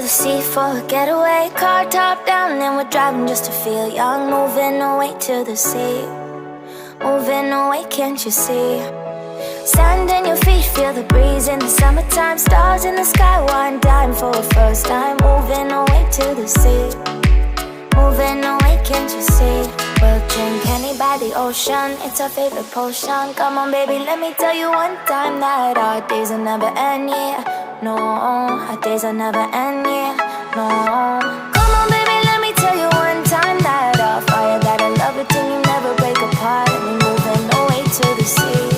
the sea for a getaway. Car top down and we're driving just to feel young. Moving away to the sea, moving away, can't you see? Sand in your feet, feel the breeze in the summertime. Stars in the sky, one dime for a first time. Moving away to the sea, moving away, can't you see? We'll drink honey by the ocean, it's our favorite potion. Come on baby, let me tell you one time that our days will never end, yeah. No, our days will never end, yeah. No. Come on baby, let me tell you one time that our fire got a love it till you never break apart. And we're moving away to the sea.